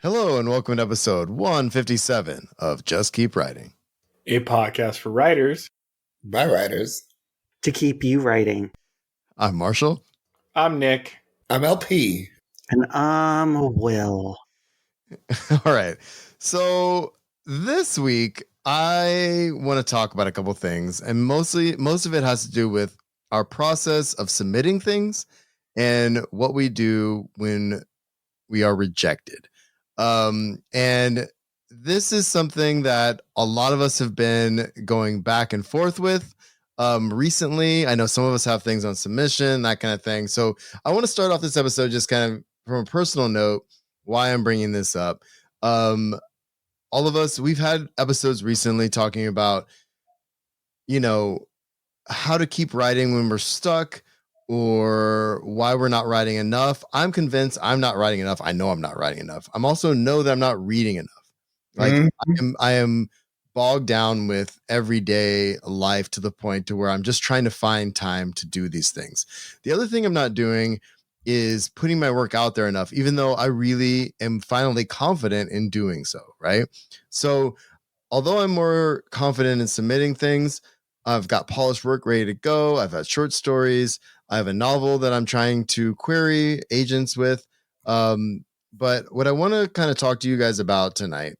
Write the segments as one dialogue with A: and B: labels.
A: Hello and welcome to episode 157 of Just Keep Writing.
B: A podcast for writers.
C: By writers.
D: To keep you writing.
A: I'm Marshall.
B: I'm Nick.
C: I'm LP.
D: And I'm Will.
A: All right. So this week, I want to talk about a couple things. And most of it has to do with our process of submitting things and what we do when we are rejected. And this is something that a lot of us have been going back and forth with recently. I know some of us have things on submission, that kind of thing. So I want to start off this episode just kind of from a personal note, why I'm bringing this up. All of us, we've had episodes recently talking about, how to keep writing when we're stuck, or why we're not writing enough. I'm convinced I'm not writing enough. I know I'm not writing enough. I'm also know that I'm not reading enough. Like I am bogged down with everyday life to the point to where I'm just trying to find time to do these things. The other thing I'm not doing is putting my work out there enough, even though I really am finally confident in doing so, right? So although I'm more confident in submitting things, I've got polished work ready to go. I've had short stories. I have a novel that I'm trying to query agents with. But what I want to kind of talk to you guys about tonight,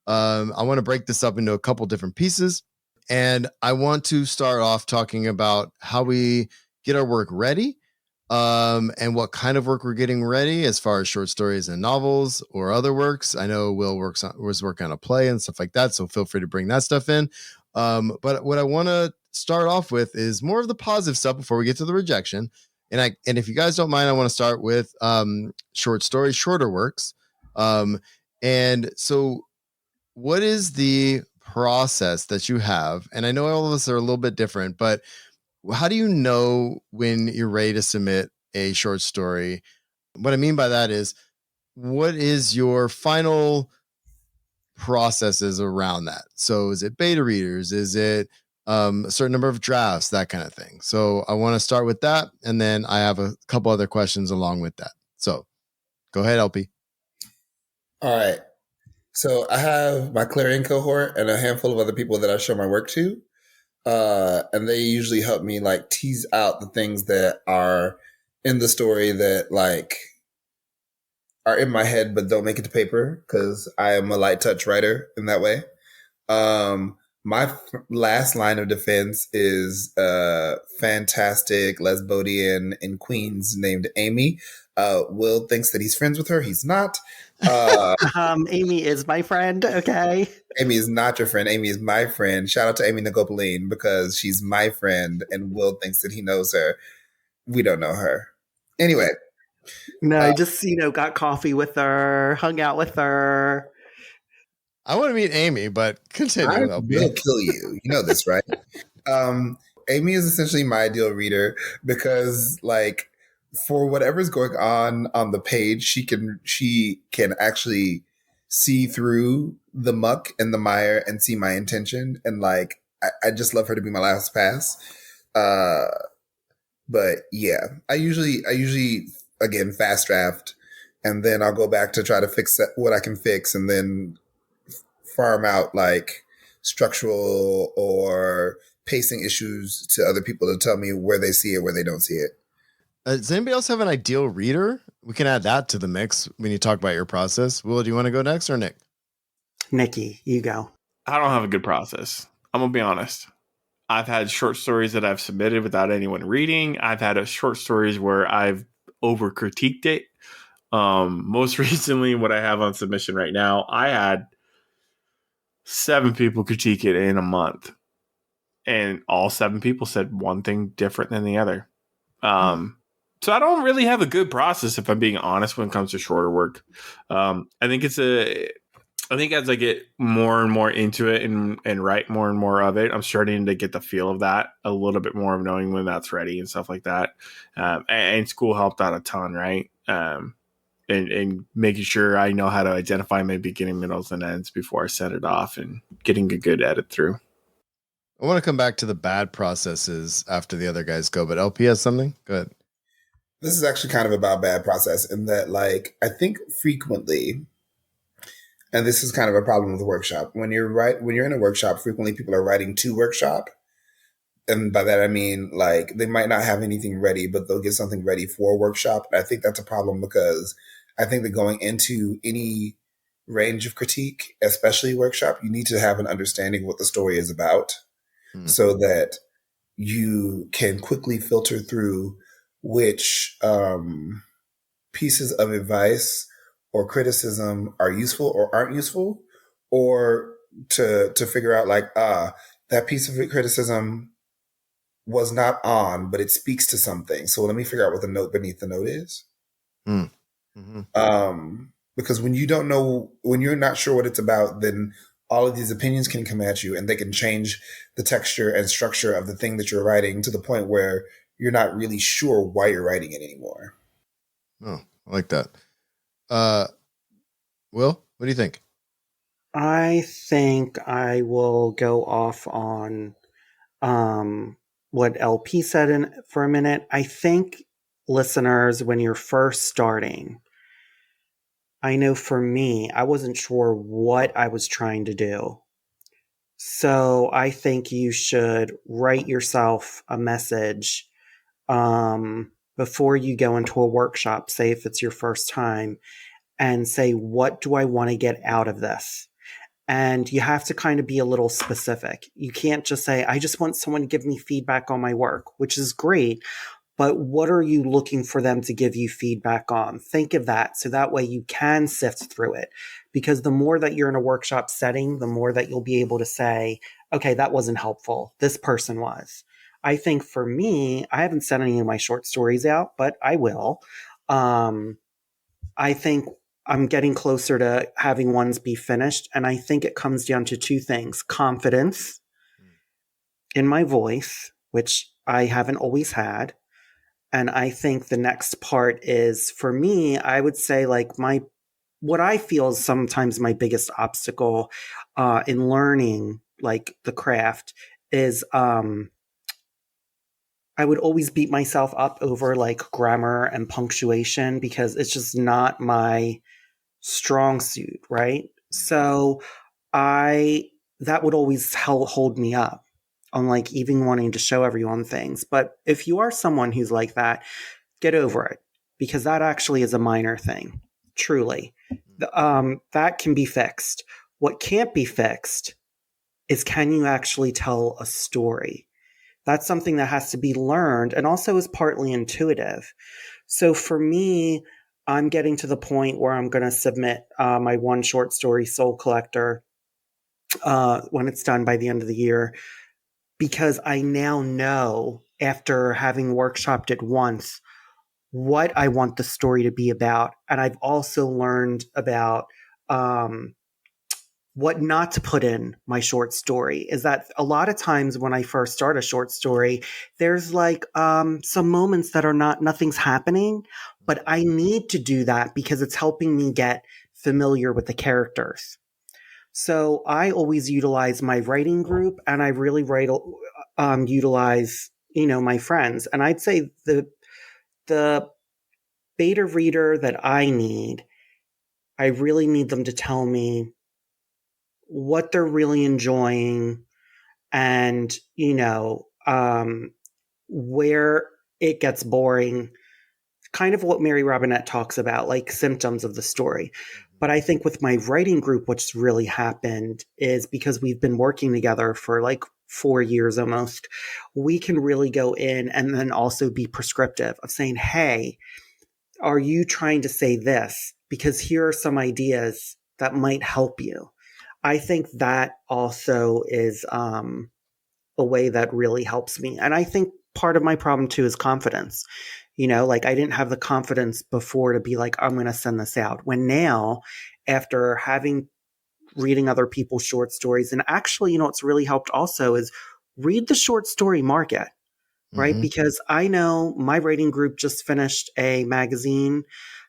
A: I want to break this up into a couple different pieces. And I want to start off talking about how we get our work ready, and what kind of work we're getting ready as far as short stories and novels or other works. I know Will was working on a play and stuff like that, so feel free to bring that stuff in. But what I want to start off with is more of the positive stuff before we get to the rejection. And if you guys don't mind, I want to start with short stories, shorter works. And so what is the process that you have? And I know all of us are a little bit different, but how do you know when you're ready to submit a short story? What I mean by that is, what is your final processes around that? So is it beta readers? Is it a certain number of drafts, that kind of thing? So I want to start with that, and then I have a couple other questions along with that. So go ahead, LP.
C: All right. So I have my Clarion cohort and a handful of other people that I show my work to. And they usually help me like tease out the things that are in the story that like are in my head but don't make it to paper, because I am a light touch writer in that way. My last line of defense is fantastic lesbodian in Queens named Amy. Will thinks that he's friends with her. He's not.
D: Amy is my friend, okay?
C: Amy is not your friend. Amy is my friend. Shout out to Amy Nagopaline, because she's my friend and Will thinks that he knows her. We don't know her. Anyway.
D: No, just, got coffee with her, hung out with her.
A: I want to meet Amy, but continue.
C: I will kill you. You know this, right? Amy is essentially my ideal reader because, like, for whatever's going on the page, she can actually see through the muck and the mire and see my intention. And like, I just love her to be my last pass. But yeah, I usually again, fast draft, and then I'll go back to try to fix what I can fix, and then farm out like structural or pacing issues to other people to tell me where they see it, where they don't see it.
A: Does anybody else have an ideal reader? We can add that to the mix when you talk about your process. Will, do you want to go next or Nick?
D: Nikki, you go.
B: I don't have a good process. I'm going to be honest. I've had short stories that I've submitted without anyone reading. I've had short stories where I've over critiqued it. Most recently, what I have on submission right now, I had 7 people critique it in a month. And all 7 people said one thing different than the other. So I don't really have a good process, if I'm being honest, when it comes to shorter work. I think as I get more and more into it and write more and more of it, I'm starting to get the feel of that a little bit more, of knowing when that's ready and stuff like that. And school helped out a ton, right? And making sure I know how to identify my beginning, middles, and ends before I send it off, and getting a good edit through.
A: I want to come back to the bad processes after the other guys go, but LP has something? Go ahead.
C: This is actually kind of about bad process in that, like, I think frequently And this is kind of a problem with the workshop. When you're in a workshop, frequently people are writing to workshop. And by that, I mean, like, they might not have anything ready, but they'll get something ready for a workshop. And I think that's a problem because I think that going into any range of critique, especially workshop, you need to have an understanding of what the story is about so that you can quickly filter through which pieces of advice or criticism are useful or aren't useful, or to figure out, like, that piece of criticism was not on, but it speaks to something. So let me figure out what the note beneath the note is. Because when you're not sure what it's about, then all of these opinions can come at you and they can change the texture and structure of the thing that you're writing to the point where you're not really sure why you're writing it anymore.
A: Oh, I like that. Will, what do you think?
D: I think I will go off on what LP said for a minute. I think, listeners, when you're first starting, I know for me, I wasn't sure what I was trying to do. So I think you should write yourself a message before you go into a workshop, say if it's your first time, and say, what do I want to get out of this? And you have to kind of be a little specific. You can't just say, I just want someone to give me feedback on my work, which is great. But what are you looking for them to give you feedback on? Think of that. So that way you can sift through it. Because the more that you're in a workshop setting, the more that you'll be able to say, okay, that wasn't helpful. This person was. I think for me, I haven't sent any of my short stories out, but I will. I think I'm getting closer to having ones be finished. And I think it comes down to two things: confidence in my voice, which I haven't always had. And I think the next part is, for me, I would say, like, what I feel is sometimes my biggest obstacle in learning, like, the craft is I would always beat myself up over, like, grammar and punctuation because it's just not my strong suit, right? So that would always hold me up on, like, even wanting to show everyone things. But if you are someone who's like that, get over it, because that actually is a minor thing, truly. That can be fixed. What can't be fixed is, can you actually tell a story? That's something that has to be learned and also is partly intuitive. So for me, I'm getting to the point where I'm going to submit my one short story, Soul Collector, when it's done by the end of the year, because I now know, after having workshopped it once, what I want the story to be about. And I've also learned about what not to put in my short story. Is that a lot of times when I first start a short story, there's, like, some moments that are nothing's happening, but I need to do that because it's helping me get familiar with the characters. So I always utilize my writing group, and I really utilize, my friends. And I'd say the beta reader that I really need them to tell me what they're really enjoying, and, where it gets boring, kind of what Mary Robinette talks about, like symptoms of the story. But I think with my writing group, what's really happened is, because we've been working together for like 4 years almost, we can really go in and then also be prescriptive of saying, hey, are you trying to say this? Because here are some ideas that might help you. I think that also is a way that really helps me. And I think part of my problem too is confidence. Like, I didn't have the confidence before to be like, I'm going to send this out. When now, after reading other people's short stories, and actually, what's really helped also is read the short story market, right? Because I know my writing group just finished a magazine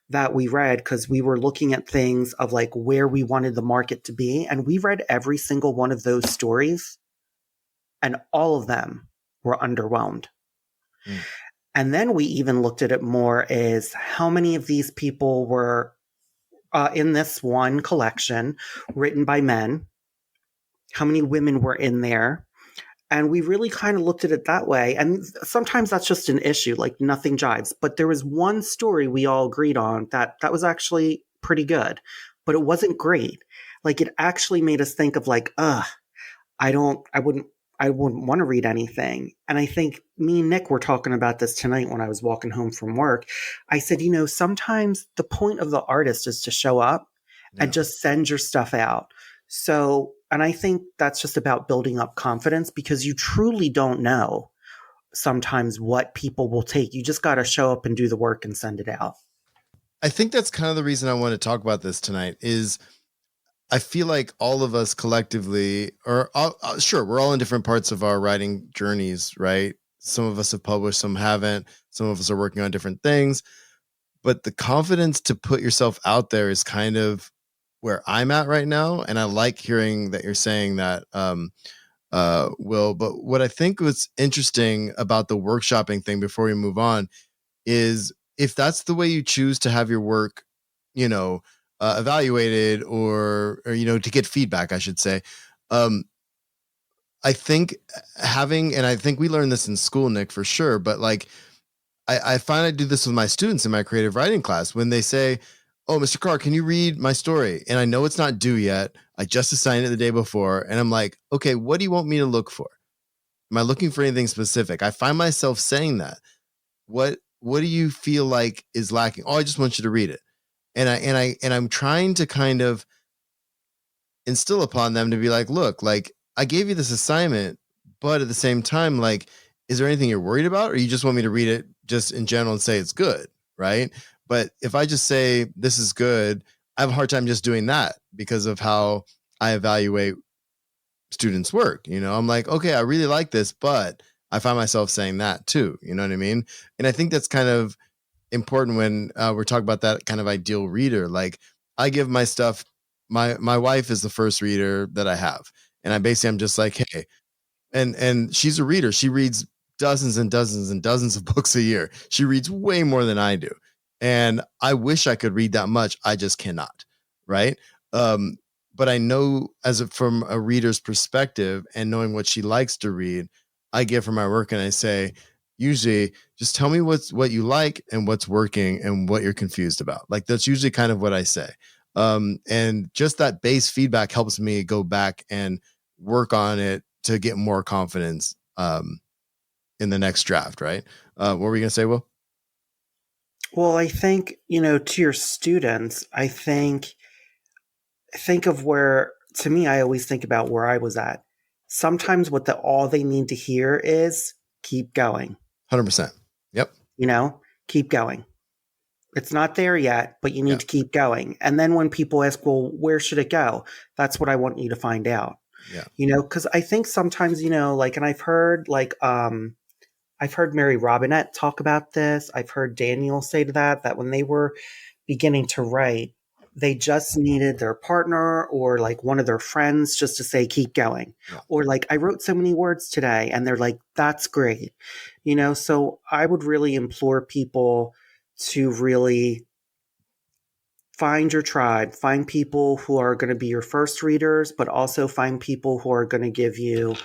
D: that we read, because we were looking at things of, like, where we wanted the market to be. And we read every single one of those stories, and all of them were underwhelmed. And then we even looked at it more as, how many of these people were in this one collection written by men, how many women were in there. And we really kind of looked at it that way. And sometimes that's just an issue, like nothing jives. But there was one story we all agreed on that was actually pretty good, but it wasn't great. Like it actually made us think of like, I wouldn't want to read anything. And I think me and Nick were talking about this tonight when I was walking home from work. I said, sometimes the point of the artist is to show up and just send your stuff out. So, and I think that's just about building up confidence because you truly don't know sometimes what people will take. You just got to show up and do the work and send it out.
A: I think that's kind of the reason I want to talk about this tonight is I feel like all of us collectively, or sure, we're all in different parts of our writing journeys, right? Some of us have published, some haven't. Some of us are working on different things. But the confidence to put yourself out there is kind of where I'm at right now. And I like hearing that you're saying that, Will. But what I think was interesting about the workshopping thing before we move on is if that's the way you choose to have your work, evaluated or to get feedback, I should say. I think and I think we learned this in school, Nick, for sure. But like, I find I do this with my students in my creative writing class when they say, "Oh, Mr. Carr, can you read my story?" And I know it's not due yet. I just assigned it the day before. And I'm like, okay, what do you want me to look for? Am I looking for anything specific? I find myself saying that. What do you feel like is lacking? Oh, I just want you to read it. And I'm trying to kind of instill upon them to be like, look, like I gave you this assignment, but at the same time, like, is there anything you're worried about? Or you just want me to read it just in general and say it's good, right? But if I just say this is good, I have a hard time just doing that because of how I evaluate students' work. I'm like, okay, I really like this, but I find myself saying that too. You know what I mean? And I think that's kind of important when we're talking about that kind of ideal reader. Like I give my stuff, my wife is the first reader that I have. And I'm just like, hey, and she's a reader. She reads dozens and dozens and dozens of books a year. She reads way more than I do. And I wish I could read that much. I just cannot. Right. But I know from a reader's perspective and knowing what she likes to read, I give her my work and I say, usually just tell me what you like and what's working and what you're confused about. Like that's usually kind of what I say. And just that base feedback helps me go back and work on it to get more confidence in the next draft, right? What were you going to say, Will?
D: Well, I think, to your students, I think of where, to me, I always think about where I was at. Sometimes all they need to hear is keep going.
A: 100%. Yep.
D: Keep going. It's not there yet, but you need to keep going. And then when people ask, well, where should it go? That's what I want you to find out.
A: Yeah.
D: Because I think sometimes, and I've heard Mary Robinette talk about this. I've heard Daniel say to that when they were beginning to write, they just needed their partner or like one of their friends just to say, keep going. Yeah. Or like, I wrote so many words today, and they're like, that's great. So I would really implore people to really find your tribe, find people who are going to be your first readers, but also find people who are going to give you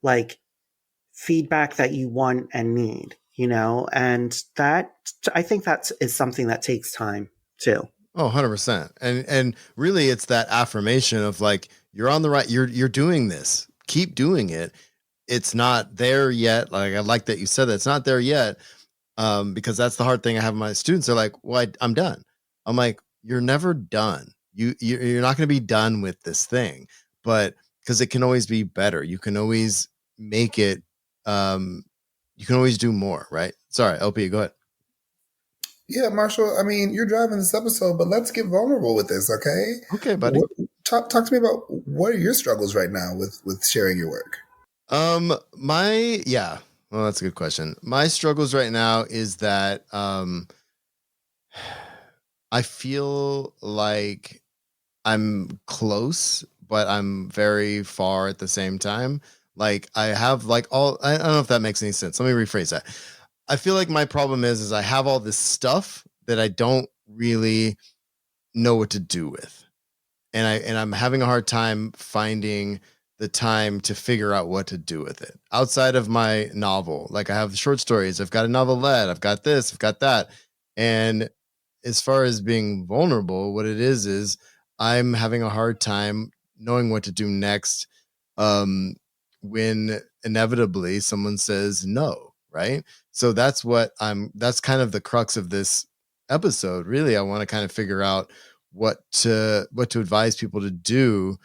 D: like feedback that you want and need, and that, I think that is something that takes time too.
A: Oh, 100%. And really it's that affirmation of like, you're on the right, you're doing this, keep doing it. It's not there yet. Like, I like that you said that it's not there yet. Because that's the hard thing I have with my students. They're like, well, I'm done. I'm like, you're never done. You're not going to be done with this thing, but because it can always be better. You can always make it. You can always do more, right? Sorry, LP, go ahead.
C: Yeah, Marshall, I mean, you're driving this episode, but let's get vulnerable with this, okay?
A: Okay, buddy.
C: Talk to me about what are your struggles right now with sharing your work?
A: Well, that's a good question. My struggles right now is that I feel like I'm close, but I'm very far at the same time. Like I have I don't know if that makes any sense. Let me rephrase that. I feel like my problem is I have all this stuff that I don't really know what to do with. And I'm having a hard time finding the time to figure out what to do with it. Outside of my novel, like I have the short stories, I've got a novelette, I've got this, I've got that. And as far as being vulnerable, what it is I'm having a hard time knowing what to do next when inevitably someone says no, right? So that's kind of the crux of this episode. Really, I want to kind of figure out what to advise people to do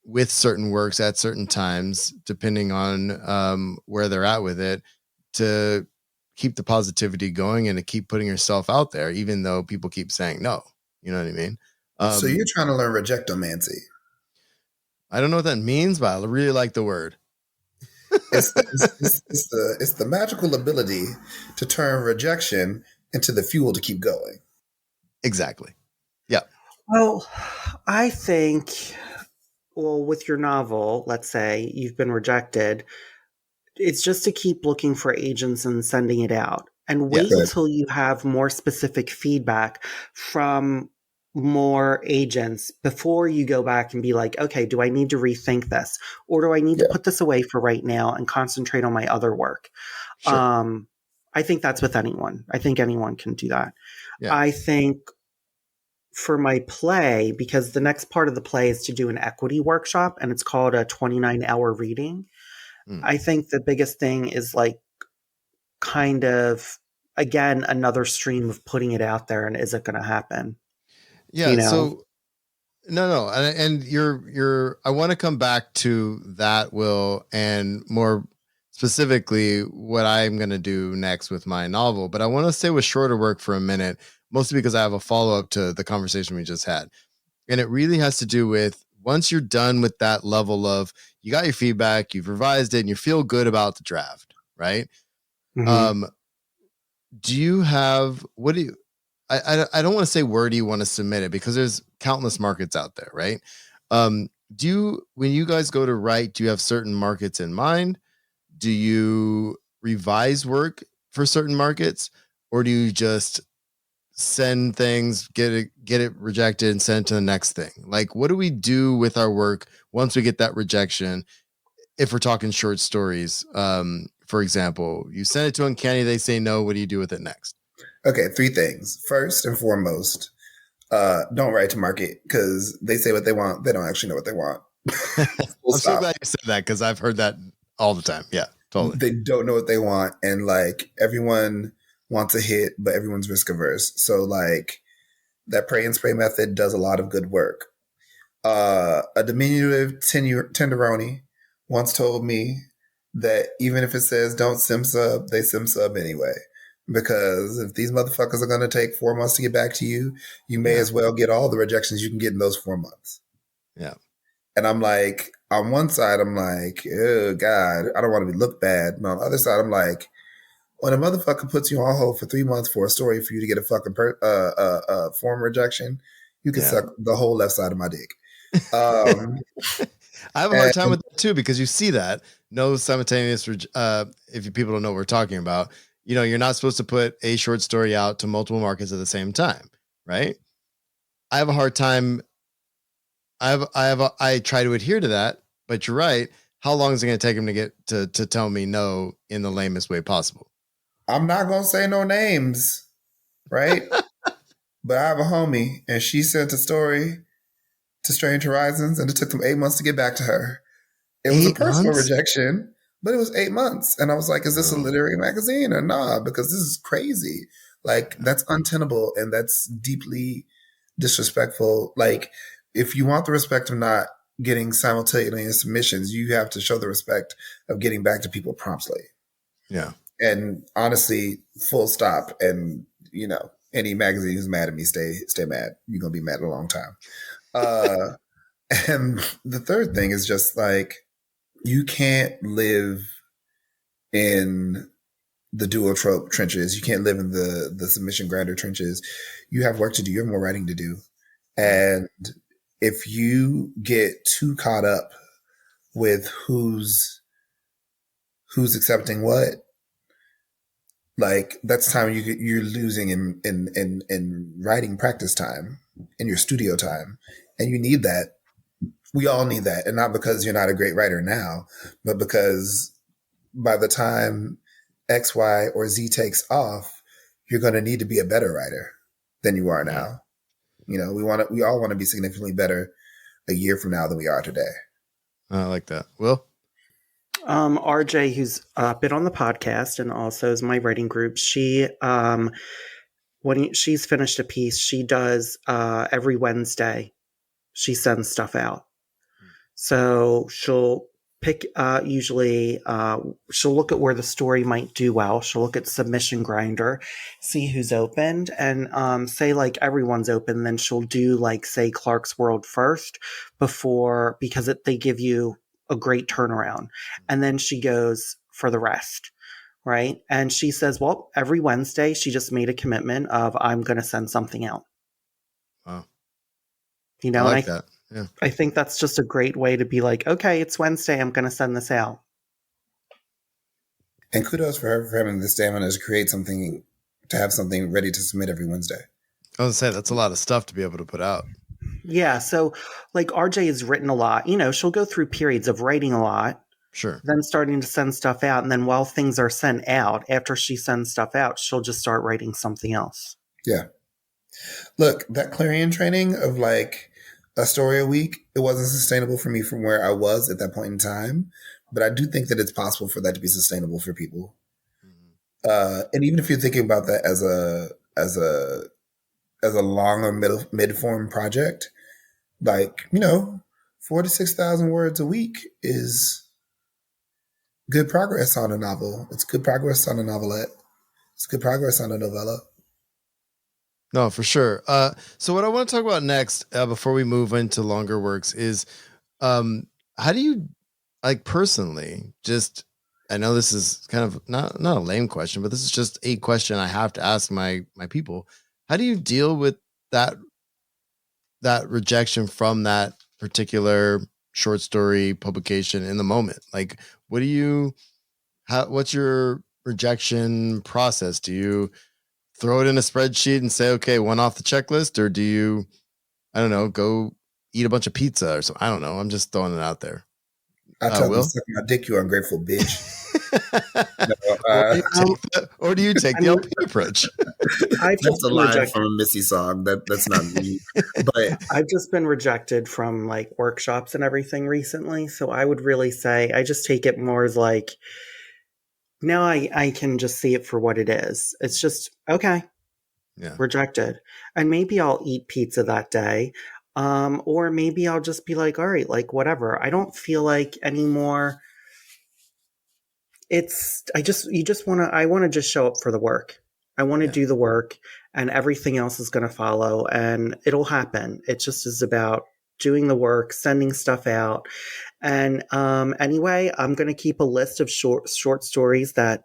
A: with certain works at certain times, depending on where they're at with it, to keep the positivity going and to keep putting yourself out there, even though people keep saying no. You know what I mean?
C: So you're trying to learn rejectomancy.
A: I don't know what that means, but I really like the word.
C: It's the magical ability to turn rejection into the fuel to keep going.
A: Exactly. Yeah.
D: Well, I think, with your novel, let's say you've been rejected, it's just to keep looking for agents and sending it out, and wait until you have more specific feedback from more agents before you go back and be like, okay, do I need to rethink this, or do I need to put this away for right now and concentrate on my other work? Sure. I think that's with anyone. I think anyone can do that. Yeah. I think for my play, because the next part of the play is to do an equity workshop, and it's called a 29-hour reading. I think the biggest thing is like kind of, again, another stream of putting it out there, and is it going to happen?
A: Yeah. You know? So no. And I want to come back to that, Will, and more specifically what I'm going to do next with my novel. But I want to stay with shorter work for a minute, mostly because I have a follow-up to the conversation we just had. And it really has to do with, once you're done with that level of, you got your feedback, you've revised it, and you feel good about the draft, right? Mm-hmm. Do you have, I don't want to say where do you want to submit it, because there's countless markets out there, right? When you guys go to write, do you have certain markets in mind? Do you revise work for certain markets, or do you just send things, get it rejected, and send it to the next thing? Like, what do we do with our work once we get that rejection? If we're talking short stories, for example, you send it to Uncanny, they say no. What do you do with it next?
C: Okay, 3 things. First and foremost, don't write to market, because they say what they want. They don't actually know what they want.
A: I'm so glad you said that, because I've heard that all the time. Yeah, totally.
C: They don't know what they want, and like everyone wants a hit, but everyone's risk averse. So like that pray and spray method does a lot of good work. A diminutive tenderoni once told me that even if it says don't sim sub, they sim sub anyway. Because if these motherfuckers are going to take 4 months to get back to you, you may as well get all the rejections you can get in those 4 months.
A: Yeah.
C: And I'm like, on one side, I'm like, oh God, I don't want to look bad. And on the other side, I'm like, when a motherfucker puts you on hold for 3 months for a story for you to get a fucking form rejection, you can suck the whole left side of my dick.
A: I have a hard time with that too, because you see that no simultaneous, if people don't know what we're talking about, you know, you're not supposed to put a short story out to multiple markets at the same time, right? I have a hard time. I try to adhere to that, but you're right. How long is it going to take him to get to tell me no in the lamest way possible?
C: I'm not going to say no names, right? But I have a homie, and she sent a story to Strange Horizons, and it took them 8 months to get back to her. It was a personal rejection, but it was 8 months. And I was like, is this a literary magazine or not? Because this is crazy. Like, that's untenable, and that's deeply disrespectful. Like, if you want the respect of not getting simultaneous submissions, you have to show the respect of getting back to people promptly.
A: Yeah.
C: And honestly, full stop. And, you know, any magazine who's mad at me, stay mad. You're going to be mad a long time. And the third thing is just like, you can't live in the duotrope trenches. You can't live in the submission grinder trenches. You have work to do. You have more writing to do. And if you get too caught up with who's accepting what, like, that's time you're losing in writing practice time. in your studio time. And you need that. We all need that. And not because you're not a great writer now, but because by the time X, Y, or Z takes off, you're going to need to be a better writer than you are now. You know, we all want to be significantly better a year from now than we are today.
A: I like that. Will?
D: RJ, who's been on the podcast and also is my writing group, she when she's finished a piece, she does every Wednesday. She sends stuff out. So she'll pick, usually she'll look at where the story might do well. She'll look at Submission Grinder, see who's opened, and say like everyone's open. Then she'll do like, say, Clark's World first because they give you a great turnaround. And then she goes for the rest. Right. And she says, well, every Wednesday, she just made a commitment of, I'm going to send something out.
A: Wow.
D: You know,
A: I like that. Yeah.
D: I think that's just a great way to be like, okay, it's Wednesday. I'm going to send this out.
C: And kudos for her for having the stamina to have something ready to submit every Wednesday.
A: I was going to say, that's a lot of stuff to be able to put out.
D: Yeah. So like RJ has written a lot, you know, she'll go through periods of writing a lot.
A: Sure.
D: Then starting to send stuff out. And then while things are sent out, after she sends stuff out, she'll just start writing something else.
C: Yeah. Look, that Clarion training of like a story a week, it wasn't sustainable for me from where I was at that point in time. But I do think that it's possible for that to be sustainable for people. And even if you're thinking about that as a long or mid-form project, like, you know, 4,000 to 6,000 words a week is good progress on a novel. It's good progress on a novelette. It's good progress on a novella.
A: No, for sure. So what I want to talk about next, before we move into longer works, is how do you, like, personally, just, I know this is kind of not a lame question, but this is just a question I have to ask my people. How do you deal with that rejection from that particular short story publication in the moment? Like, what's your rejection process? Do you throw it in a spreadsheet and say, okay, one off the checklist? Or do you, I don't know, go eat a bunch of pizza or something? I don't know. I'm just throwing it out there.
C: I tell them, suck my dick, you ungrateful bitch.
A: Or do you take the LP approach?
C: That's a line from a Missy song. That's not me. But
D: I've just been rejected from like workshops and everything recently. So I would really say I just take it more as like, now I can just see it for what it is. It's just, okay, rejected. And maybe I'll eat pizza that day. Or maybe I'll just be like, all right, like whatever. I don't feel like anymore. I want to just show up for the work. I want to do the work and everything else is going to follow and it'll happen. It just is about doing the work, sending stuff out. And anyway, I'm going to keep a list of short stories that,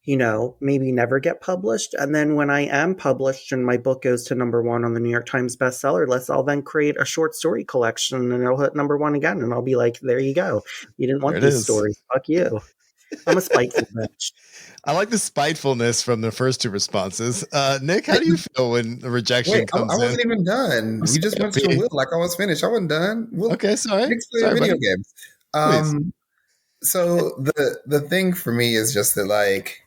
D: you know, maybe never get published. And then when I am published and my book goes to #1 on the New York Times bestseller list, I'll then create a short story collection and it'll hit #1 again. And I'll be like, there you go. You didn't want these stories. Fuck you. I'm a spiteful bitch.
A: I like the spitefulness from the first two responses. Nick, how do you feel when the rejection comes in?
C: I wasn't even done. We just went to Will like I was finished. I wasn't done. Will,
A: okay, sorry.
C: Video games. So the thing for me is just that, like,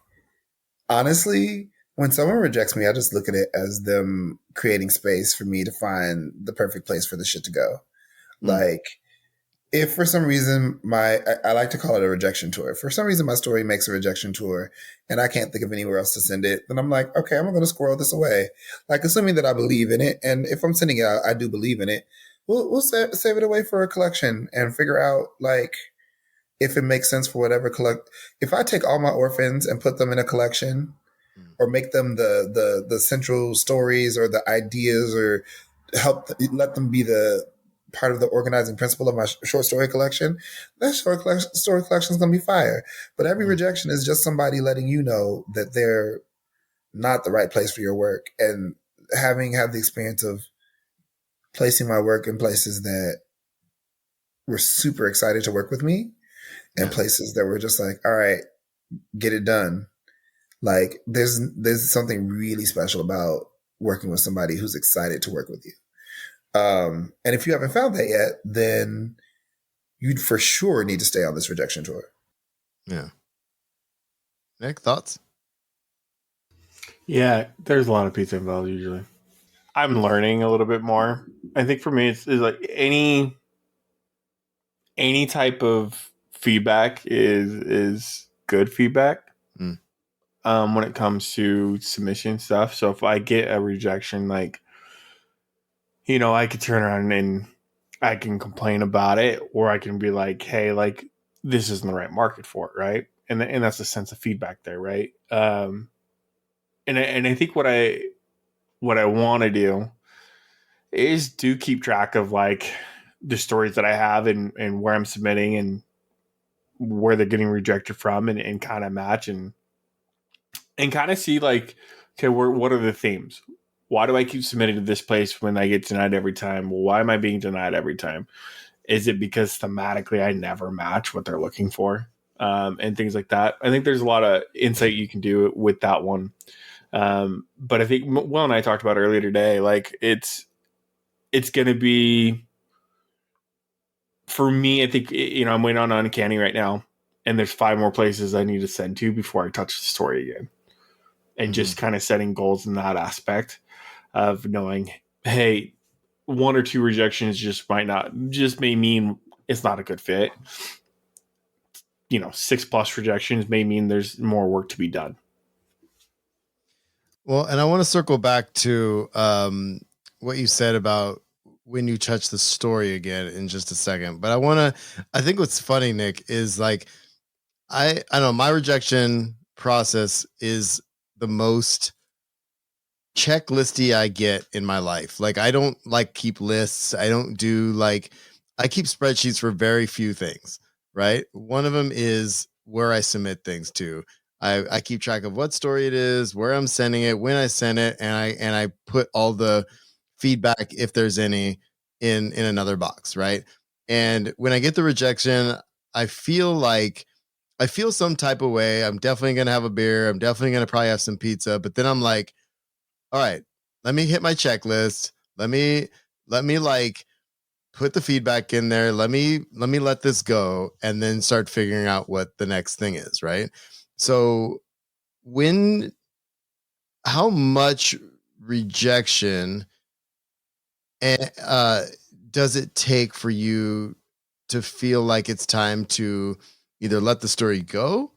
C: honestly, when someone rejects me, I just look at it as them creating space for me to find the perfect place for the shit to go. Like, if for some reason I like to call it a rejection tour. If for some reason my story makes a rejection tour and I can't think of anywhere else to send it, then I'm like, okay, I'm going to squirrel this away. Like, assuming that I believe in it. And if I'm sending it out, I do believe in it. We'll save it away for a collection and figure out, like, if it makes sense for whatever if I take all my orphans and put them in a collection or make them the central stories or the ideas or let them be the part of the organizing principle of my short story collection, that story collection is going to be fire. But every rejection is just somebody letting you know that they're not the right place for your work. And having had the experience of placing my work in places that were super excited to work with me and places that were just like, all right, get it done. Like, there's something really special about working with somebody who's excited to work with you. And if you haven't found that yet, then you'd for sure need to stay on this rejection tour.
A: Yeah. Nick, thoughts?
B: Yeah, there's a lot of pizza involved usually. I'm learning a little bit more. I think for me, it's like any type of feedback is good feedback.
A: Mm.
B: When it comes to submission stuff. So if I get a rejection, like, you know, I could turn around and I can complain about it, or I can be like, hey, like, this isn't the right market for it, right? And that's a sense of feedback there, right? And I think what I want to do is do keep track of like the stories that I have and where I'm submitting and where they're getting rejected from, and kind of match and kind of see like, okay, what are the themes? Why do I keep submitting to this place when I get denied every time? Well, why am I being denied every time? Is it because thematically I never match what they're looking for? And things like that. I think there's a lot of insight you can do with that one. But I think Will and I talked about earlier today, like it's going to be, for me, I think, you know, I'm waiting on Uncanny right now, and there's 5 more places I need to send to before I touch the story again. And just kind of setting goals in that aspect of knowing, hey, 1 or 2 rejections just may mean it's not a good fit. You know, 6+ rejections may mean there's more work to be done.
A: Well, and I want to circle back to what you said about when you touch the story again in just a second. But I think what's funny, Nick, is like, I don't know, my rejection process is the most checklisty I get in my life. Like, I don't like keep lists. I don't do like, I keep spreadsheets for very few things, right? One of them is where I submit things to. I keep track of what story it is, where I'm sending it, when I send it, and I put all the feedback, if there's any, in another box, right? And when I get the rejection, I feel some type of way. I'm definitely gonna have a beer. I'm definitely gonna probably have some pizza. But then I'm like, all right, let me hit my checklist. Let me like put the feedback in there. Let me let this go, and then start figuring out what the next thing is, right? So how much rejection does it take for you to feel like it's time to either let the story go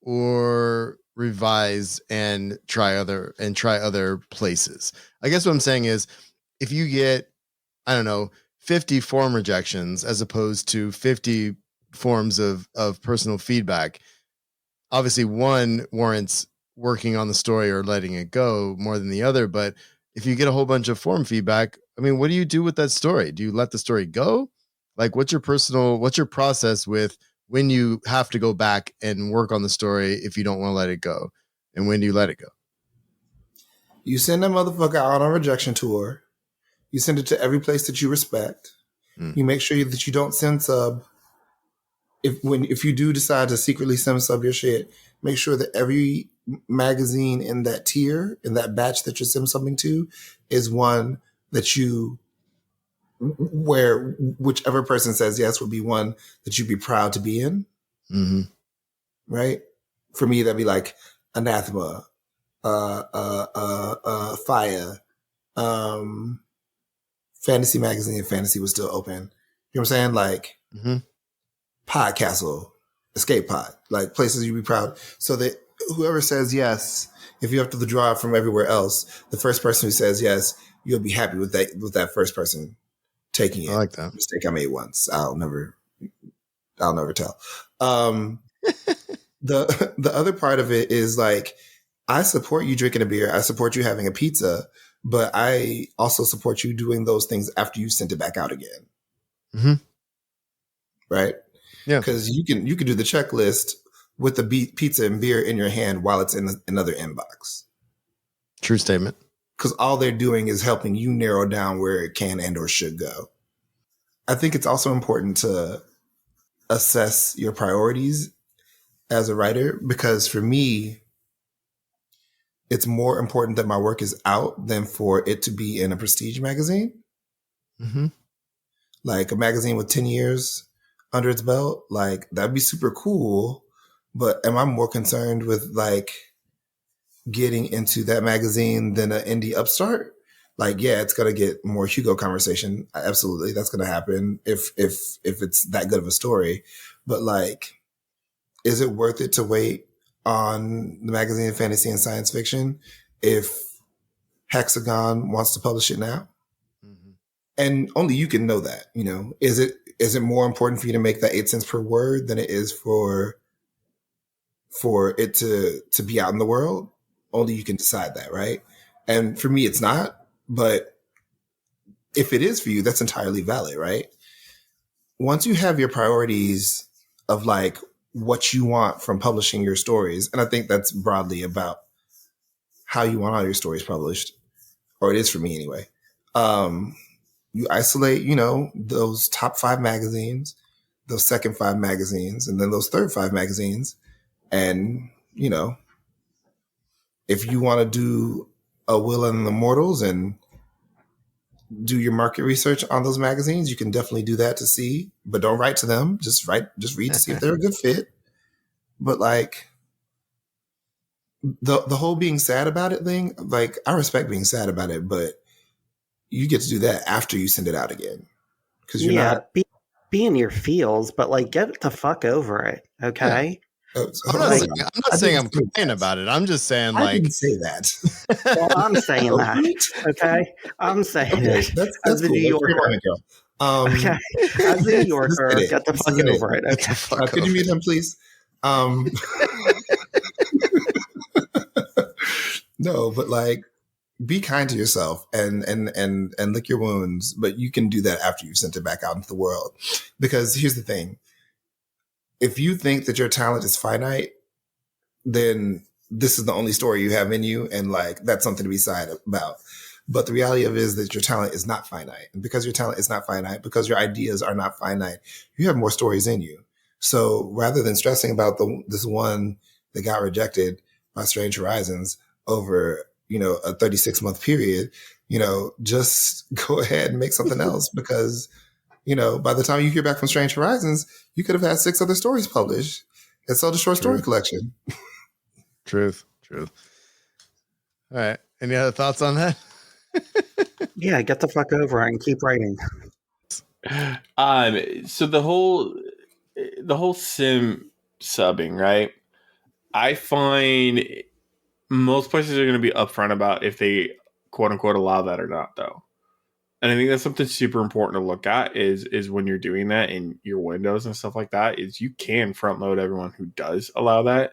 A: or revise and try other places? I guess what I'm saying is, if you get, I don't know, 50 form rejections as opposed to 50 forms of personal feedback, obviously one warrants working on the story or letting it go more than the other. But if you get a whole bunch of form feedback, I mean, what do you do with that story? Do you let the story go? Like, what's your process with when you have to go back and work on the story if you don't want to let it go? And when do you let it go?
C: You send that motherfucker out on a rejection tour. You send it to every place that you respect. You make sure that you don't send sub. If you do decide to secretly send sub your shit, make sure that every magazine in that tier, in that batch that you're sending something to, is one that where whichever person says yes would be one that you'd be proud to be in.
A: Mm-hmm.
C: Right? For me, that'd be like Anathema, Fire, Fantasy Magazine, if Fantasy was still open. You know what I'm saying? Like, Podcastle, Escape Pod, like places you'd be proud. So that whoever says yes, if you have to draw from everywhere else, the first person who says yes, you'll be happy with that first person taking it.
A: I like that.
C: Mistake I made once. I'll never tell. The other part of it is like, I support you drinking a beer. I support you having a pizza, but I also support you doing those things after you sent it back out again.
A: Mm-hmm.
C: Right?
A: Yeah.
C: Because you can do the checklist with the pizza and beer in your hand while it's in another inbox.
A: True statement.
C: Because all they're doing is helping you narrow down where it can and or should go. I think it's also important to assess your priorities as a writer, because for me, it's more important that my work is out than for it to be in a prestige magazine.
A: Mm-hmm.
C: Like a magazine with 10 years under its belt, like that'd be super cool. But am I more concerned with like getting into that magazine than an indie upstart? Like, yeah, it's gonna get more Hugo conversation. Absolutely, that's gonna happen if it's that good of a story. But like, is it worth it to wait on the magazine of fantasy and science fiction if Hexagon wants to publish it now?
A: Mm-hmm.
C: And only you can know that. You know, is it more important for you to make that 8 cents per word than it is for it to be out in the world? Only you can decide that, right? And for me, it's not. But if it is for you, that's entirely valid, right? Once you have your priorities of like what you want from publishing your stories, and I think that's broadly about how you want all your stories published, or it is for me anyway. You isolate, you know, those top 5 magazines, those second 5 magazines, and then those third 5 magazines. And, you know, if you want to do a Will and the Mortals and do your market research on those magazines, you can definitely do that to see, but don't write to them. Just read to see if they're a good fit. But like the whole being sad about it thing, like I respect being sad about it, but you get to do that after you send it out again. Because you're not
D: be in your feels, but like get the fuck over it. Okay.
C: Yeah.
A: I'm not saying I'm complaining about it. I'm just saying, like,
C: I didn't say that.
D: Well, I'm saying that. Okay, I'm saying it.
C: That's
D: as a
C: cool.
D: New Yorker. Okay, as a New Yorker, get the fuck over it. Okay.
C: Could you mute him, please? No, but like, be kind to yourself and lick your wounds. But you can do that after you've sent it back out into the world. Because here's the thing: if you think that your talent is finite, then this is the only story you have in you, and like that's something to be sad about. But the reality of it is that your talent is not finite, and because your talent is not finite, because your ideas are not finite, you have more stories in you. So rather than stressing about this one that got rejected by Strange Horizons over, you know, a 36-month period, you know, just go ahead and make something else, because, you know, by the time you hear back from Strange Horizons, you could have had 6 other stories published and sold a short story collection.
A: Truth. All right. Any other thoughts on that?
D: Yeah, get the fuck over it and keep writing.
B: So the whole sim subbing, right? I find most places are going to be upfront about if they quote unquote allow that or not, though. And I think that's something super important to look at is when you're doing that in your windows and stuff like that, is you can front load everyone who does allow that.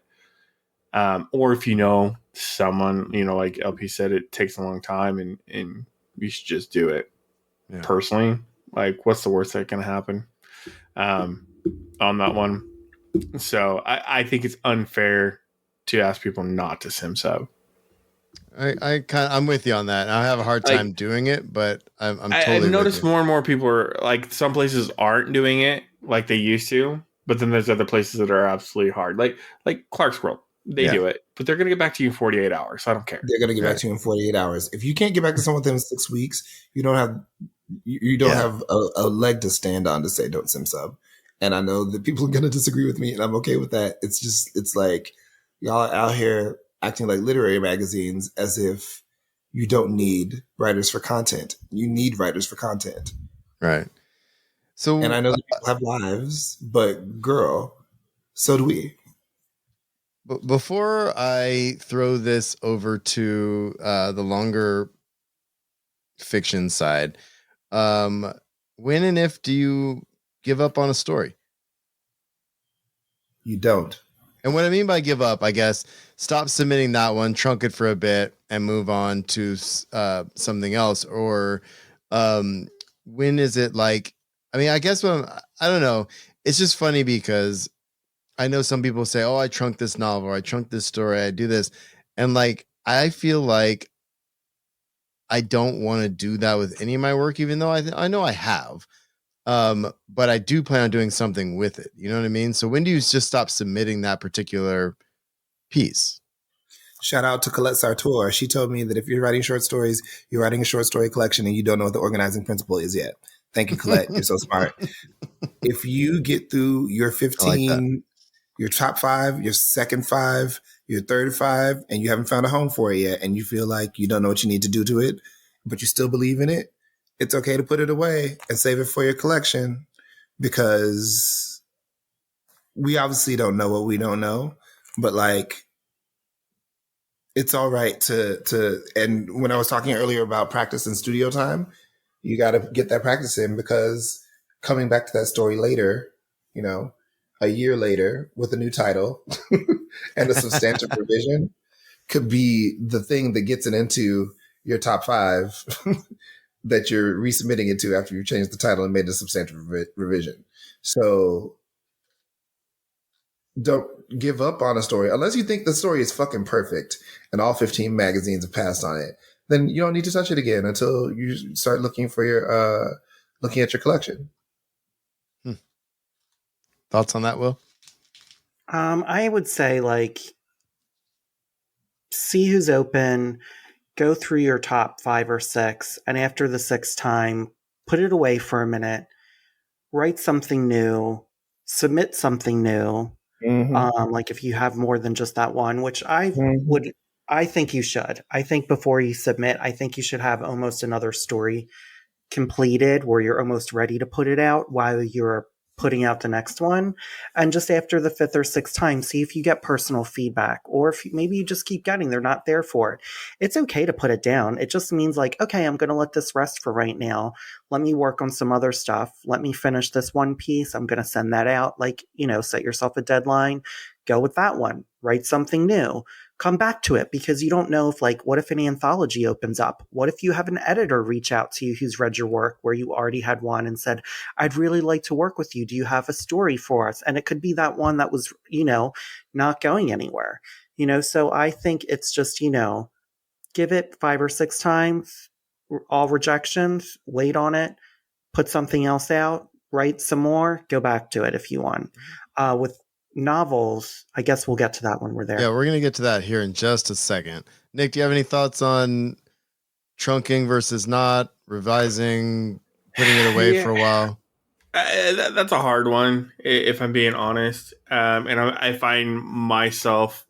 B: Or if you know someone, you know, like LP said, it takes a long time and you should just do it. Yeah. Personally, like what's the worst that can happen on that one? So I think it's unfair to ask people not to sim sub.
A: I'm with you on that. I have a hard time doing it, but I'm totally.
B: I've noticed more and more people are like, some places aren't doing it like they used to, but then there's other places that are absolutely hard, like Clark's World. They do it, but they're going to get back to you in 48 hours. So I don't care.
C: They're going to get back to you in 48 hours. If you can't get back to someone within 6 weeks, you don't have a leg to stand on to say don't sim sub. And I know that people are going to disagree with me, and I'm okay with that. It's like y'all are out here acting like literary magazines as if you don't need writers for content. You need writers for content.
A: Right. So,
C: and I know that people have lives, but girl, so do we.
A: Before I throw this over to the longer fiction side, when and if do you give up on a story?
C: You don't.
A: And what I mean by give up, I guess, stop submitting that one, trunk it for a bit, and move on to something else. Or when is it like? I mean, I guess I don't know. It's just funny because I know some people say, "Oh, I trunked this novel, or I trunked this story, I do this," and like I feel like I don't want to do that with any of my work, even though I know I have. But I do plan on doing something with it. You know what I mean? So when do you just stop submitting that particular piece?
C: Shout out to Colette Sartor. She told me that if you're writing short stories, you're writing a short story collection and you don't know what the organizing principle is yet. Thank you, Colette. You're so smart. If you get through your 15, your top 5, your second 5, your third 5, and you haven't found a home for it yet, and you feel like you don't know what you need to do to it, but you still believe in it, it's okay to put it away and save it for your collection, because we obviously don't know what we don't know, but like, it's all right to and when I was talking earlier about practice and studio time, you got to get that practice in, because coming back to that story later, you know, a year later with a new title and a substantive revision could be the thing that gets it into your top 5 that you're resubmitting it to after you changed the title and made a substantive revision. So don't give up on a story unless you think the story is fucking perfect and all 15 magazines have passed on it. Then you don't need to touch it again until you start looking for your looking at your collection.
A: Thoughts on that, Will?
D: I would say, like, see who's open, go through your top 5 or 6, and after the 6th time, put it away for a minute, write something new, submit something new. Like if you have more than just that one, which I think you should. I think before you submit, I think you should have almost another story completed where you're almost ready to put it out while you're putting out the next one. And just after the 5th or 6th time, see if you get personal feedback, or if maybe you just keep getting, they're not there for it. It's okay to put it down. It just means like, okay, I'm going to let this rest for right now. Let me work on some other stuff. Let me finish this one piece. I'm going to send that out. Like, set yourself a deadline, go with that one, write something new. Come back to it, because you don't know if, like, what if an anthology opens up? What if you have an editor reach out to you who's read your work where you already had one and said, I'd really like to work with you. Do you have a story for us? And it could be that one that was, not going anywhere. So I think it's just, give it 5 or 6 times, all rejections, wait on it, put something else out, write some more, go back to it if you want. With novels, I guess we'll get to that when we're there.
A: Yeah, we're going to get to that here in just a second. Nick, do you have any thoughts on trunking versus not, revising, putting it away for a while?
B: That's a hard one, if I'm being honest. And I find myself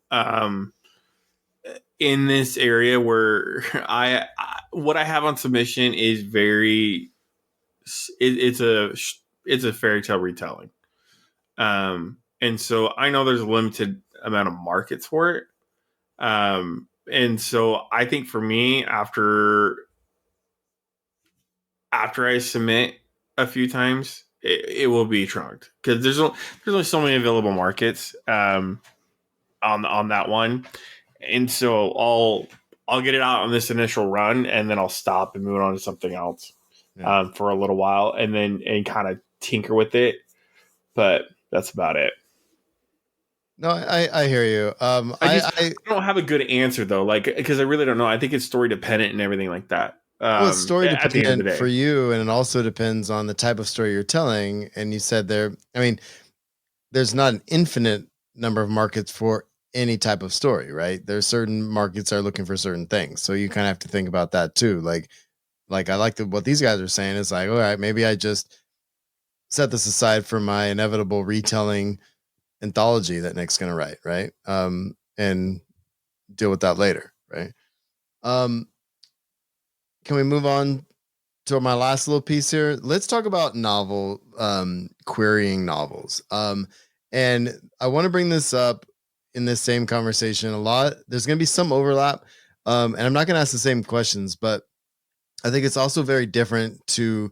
B: in this area where what I have on submission is it's a fairy tale retelling. And so I know there's a limited amount of markets for it. And so I think for me, after I submit a few times, it will be trunked, because there's only so many available markets on that one. And so I'll get it out on this initial run, and then I'll stop and move on to something else for a little while, and kind of tinker with it. But that's about it.
A: No, I hear you.
B: I don't have a good answer though, like, because I really don't know. I think it's story dependent and everything like that.
A: Well, it's story
B: at the end of the
A: dependent
B: day
A: for you, and it also depends on the type of story you're telling. And you said there's not an infinite number of markets for any type of story, right? There's certain markets that are looking for certain things, so you kind of have to think about that too. Like I like what these guys are saying is like, all right, maybe I just set this aside for my inevitable retelling anthology that Nick's gonna write, right? And deal with that later, right? Can we move on to my last little piece here? Let's talk about querying novels. And I want to bring this up in this same conversation a lot. There's going to be some overlap, and I'm not going to ask the same questions, but I think it's also very different to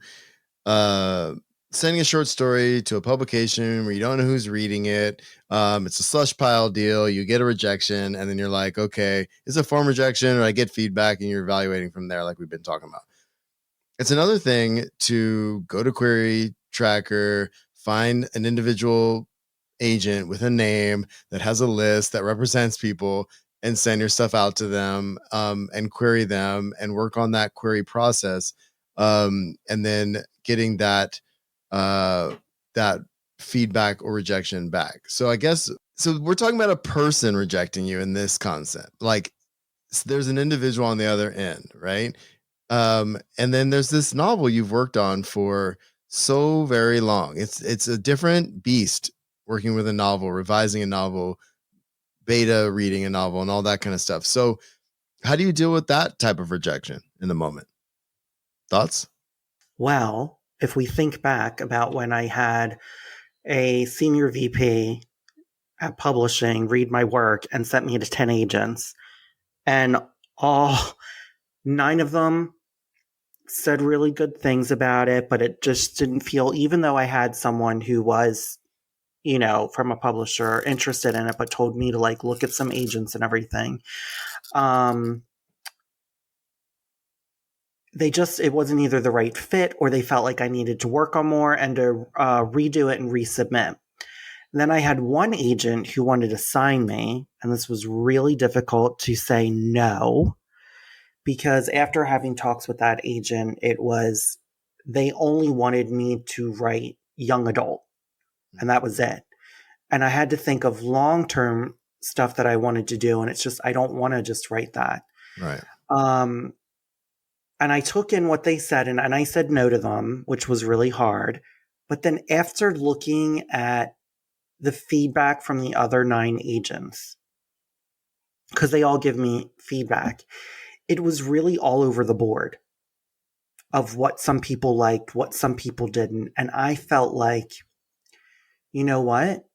A: sending a short story to a publication where you don't know who's reading it. It's a slush pile deal. You get a rejection, and then you're like, okay, is it a form rejection, or I get feedback, and you're evaluating from there, like we've been talking about. It's another thing to go to Query Tracker, find an individual agent with a name that has a list that represents people, and send your stuff out to them, and query them and work on that query process, and then getting that feedback or rejection back. So I guess So we're talking about a person rejecting you in this concept. Like there's an individual on the other end, right? And then there's this novel you've worked on for so very long. It's a different beast working with a novel, revising a novel, beta reading a novel, and all that kind of stuff. So how do you deal with that type of rejection in the moment? Thoughts?
D: Well, if we think back about when I had a senior VP at publishing read my work and sent me to 10 agents, and all 9 of them said really good things about it, but it just didn't feel, even though I had someone who was, from a publisher interested in it, but told me to like look at some agents and everything. It wasn't either the right fit, or they felt like I needed to work on more and to redo it and resubmit. And then I had one agent who wanted to sign me, and this was really difficult to say no, because after having talks with that agent, they only wanted me to write young adult, and that was it. And I had to think of long-term stuff that I wanted to do, and it's just, I don't want to just write that.
A: Right.
D: And I took in what they said, and I said no to them, which was really hard. But then after looking at the feedback from the other 9 agents, because they all give me feedback, it was really all over the board of what some people liked, what some people didn't. And I felt like, you know what?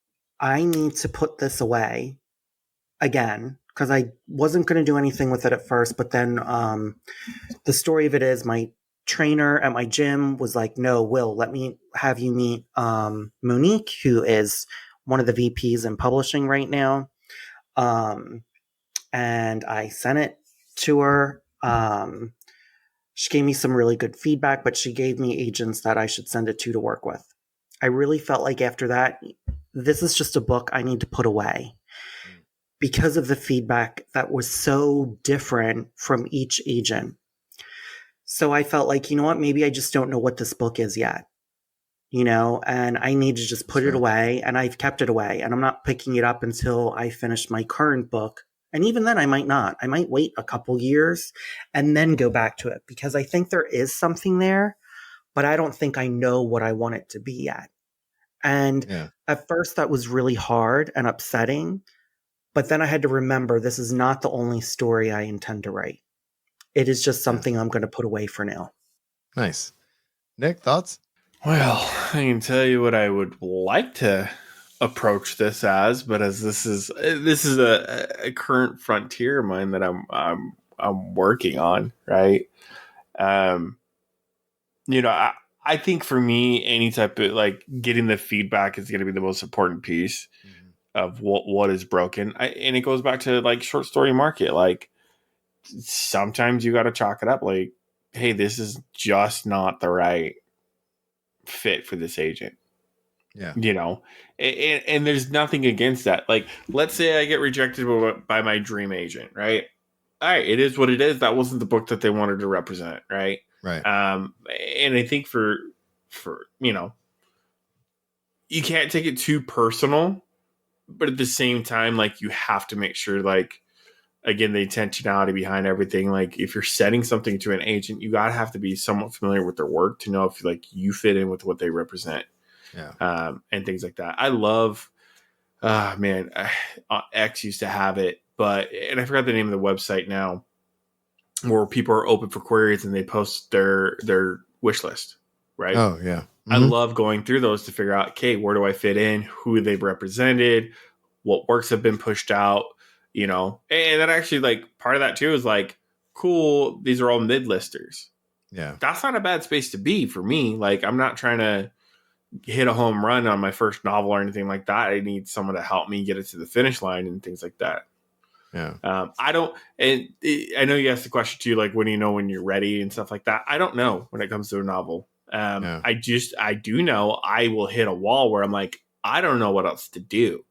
D: I need to put this away again, because I wasn't going to do anything with it at first. But then the story of it is, my trainer at my gym was like, no, Will, let me have you meet Monique, who is one of the VPs in publishing right now. And I sent it to her. She gave me some really good feedback, but she gave me agents that I should send it to work with. I really felt like after that, this is just a book I need to put away, because of the feedback that was so different from each agent. So I felt like, you know what, maybe I just don't know what this book is yet, and I need to just put it away, and I've kept it away, and I'm not picking it up until I finish my current book. And even then I might not. I might wait a couple years and then go back to it, because I think there is something there, but I don't think I know what I want it to be yet. And at first that was really hard and upsetting, but then I had to remember, this is not the only story I intend to write. It is just something I'm going to put away for now.
A: Nice. Nick, thoughts?
B: Well, I can tell you what I would like to approach this as, but as this is a current frontier of mine that I'm working on, right? I think for me, any type of like getting the feedback is going to be the most important piece of what is broken. And it goes back to like short story market. Like sometimes you got to chalk it up. Like, hey, this is just not the right fit for this agent.
A: Yeah.
B: And there's nothing against that. Like, let's say I get rejected by my dream agent, right? All right, it is what it is. That wasn't the book that they wanted to represent, right?
A: Right.
B: And I think for you can't take it too personal, but at the same time, like, you have to make sure, like, again, the intentionality behind everything. Like, if you're setting something to an agent, you gotta have to be somewhat familiar with their work to know if like you fit in with what they represent.
A: Yeah.
B: And things like that. I love, X used to have it, and I forgot the name of the website now, where people are open for queries and they post their wish list, right?
A: Oh yeah. Mm-hmm.
B: I love going through those to figure out, okay, where do I fit in? Who they've represented? What works have been pushed out? And then actually, like, part of that too is like, cool, these are all mid-listers.
A: Yeah.
B: That's not a bad space to be for me. Like, I'm not trying to hit a home run on my first novel or anything like that. I need someone to help me get it to the finish line and things like that.
A: Yeah.
B: I don't, and I know you asked the question too, like, when do you know when you're ready and stuff like that? I don't know when it comes to a novel. I do know I will hit a wall where I'm like, I don't know what else to do.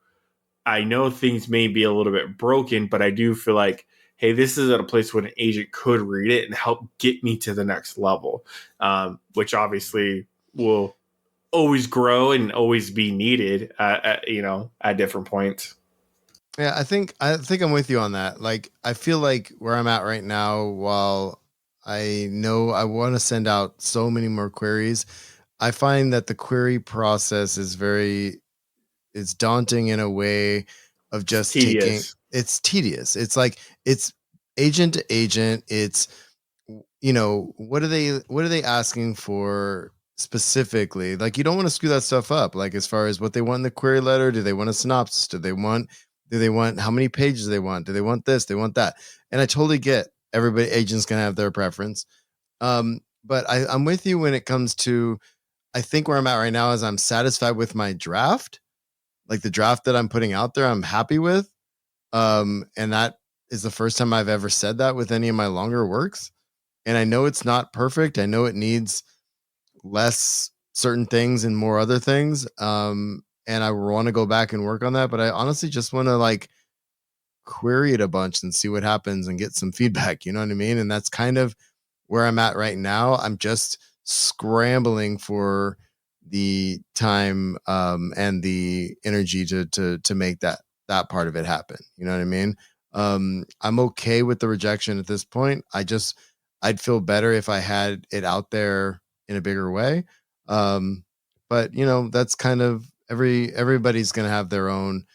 B: I know things may be a little bit broken, but I do feel like, hey, this is at a place where an agent could read it and help get me to the next level, which obviously will always grow and always be needed at different points.
A: Yeah, I think I'm with you on that. Like, I feel like where I'm at right now, while I know I want to send out so many more queries, I find that the query process is it's daunting in a way of
B: It's
A: just taking.
B: tedious.
A: It's tedious. It's like it's agent to agent. It's, what are they asking for specifically? Like, you don't want to screw that stuff up, like as far as what they want in the query letter. Do they want a synopsis? Do they want how many pages they want? Do they want this? They want that? And I totally get everybody, agents gonna have their preference. But I'm with you when it comes to, I think where I'm at right now is I'm satisfied with my draft. Like, the draft that I'm putting out there, I'm happy with. And that is the first time I've ever said that with any of my longer works. And I know it's not perfect. I know it needs less certain things and more other things. And I want to go back and work on that. But I honestly just want to, like, query it a bunch and see what happens and get some feedback. You know what I mean? And that's kind of where I'm at right now. I'm just scrambling for the time, and the energy to make that part of it happen. You know what I mean? I'm okay with the rejection at this point. I'd feel better if I had it out there in a bigger way. But that's kind of everybody's gonna have their own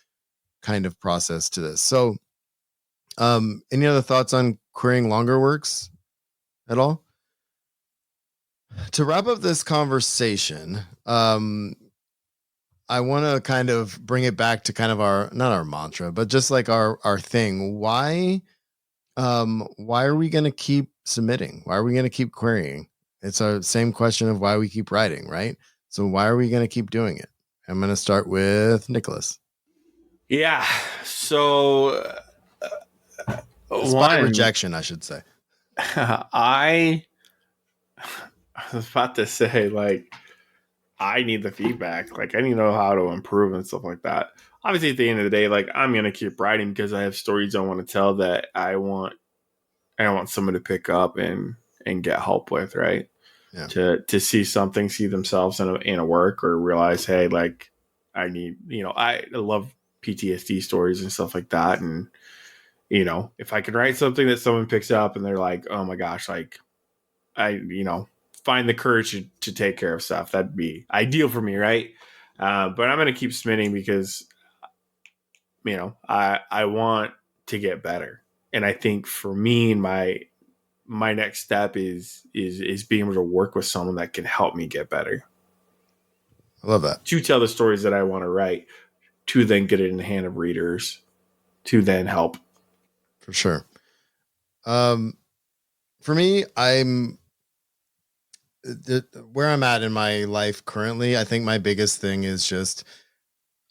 A: kind of process to this. So, any other thoughts on querying longer works at all? To wrap up this conversation, I want to kind of bring it back to kind of our, not our mantra, but just like our thing. Why are we going to keep submitting? Why are we going to keep querying? It's our same question of why we keep writing, right? So why are we going to keep doing it? I'm going to start with Nicholas.
B: Yeah. So
A: Despite
B: one,
A: rejection, I should say.
B: I was about to say, like, I need the feedback. Like, I need to know how to improve and stuff like that. Obviously, at the end of the day, like, I'm gonna keep writing because I have stories I want to tell that I want someone to pick up and get help with, right?
A: Yeah.
B: To see something, see themselves in a work, or realize, hey, like, I need, I love PTSD stories and stuff like that. And, if I could write something that someone picks up and they're like, oh my gosh, like, I, find the courage to take care of stuff, that'd be ideal for me, right? But I'm going to keep submitting because, I want to get better. And I think for me, my next step is being able to work with someone that can help me get better.
A: I love that.
B: To tell the stories that I want to write, to then get it in the hand of readers, to then help.
A: For sure. For me, where I'm at in my life currently, I think my biggest thing is just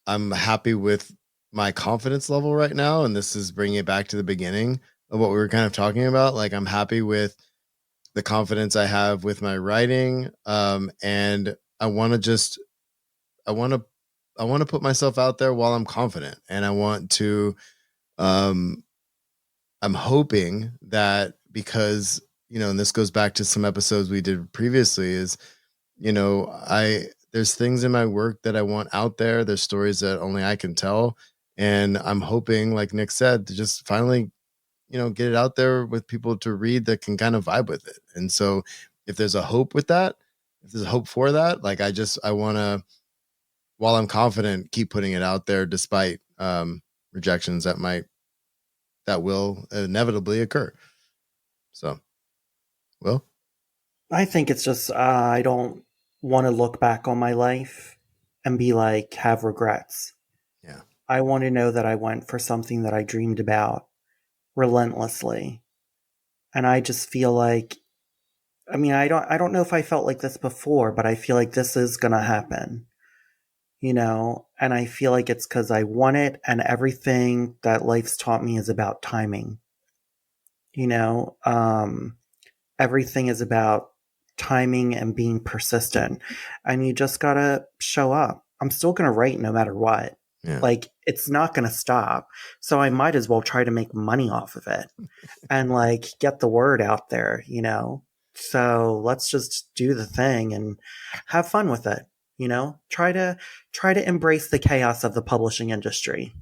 A: I'm happy with my confidence level right now. And this is bringing it back to the beginning of what we were kind of talking about. Like, I'm happy with the confidence I have with my writing. And I want to just, I want to, I want to put myself out there while I'm confident. And I want to, um, I'm hoping that because, and this goes back to some episodes we did previously, is, there's things in my work that I want out there. There's stories that only I can tell. And I'm hoping, like Nick said, to just finally, get it out there with people to read that can kind of vibe with it. And so if there's a hope with that, if there's a hope for that, like, I want to, while I'm confident, keep putting it out there despite rejections that will inevitably occur. So, well,
D: I think it's just I don't want to look back on my life and be like, have regrets.
A: yeah.
D: I want to know that I went for something that I dreamed about relentlessly. And I just feel like, I mean, I don't know if I felt like this before, but I feel like this is going to happen, and I feel like it's because I want it, and everything that life's taught me is about timing. Everything is about timing and being persistent, and you just gotta show up. I'm still gonna write no matter what.
A: Yeah.
D: Like, it's not gonna stop, so I might as well try to make money off of it and, like, get the word out there. So let's just do the thing and have fun with it. Try to embrace the chaos of the publishing industry.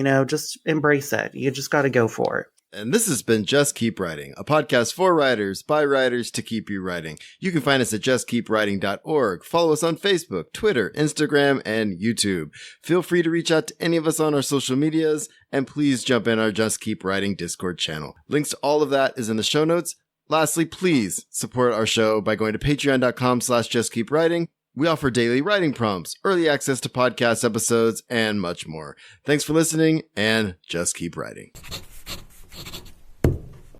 D: just embrace it. You just got to go for it.
A: And this has been Just Keep Writing, a podcast for writers, by writers, to keep you writing. You can find us at justkeepwriting.org. Follow us on Facebook, Twitter, Instagram, and YouTube. Feel free to reach out to any of us on our social medias, and please jump in our Just Keep Writing Discord channel. Links to all of that is in the show notes. Lastly, please support our show by going to patreon.com/justkeepwriting. We offer daily writing prompts, early access to podcast episodes, and much more. Thanks for listening, and just keep writing.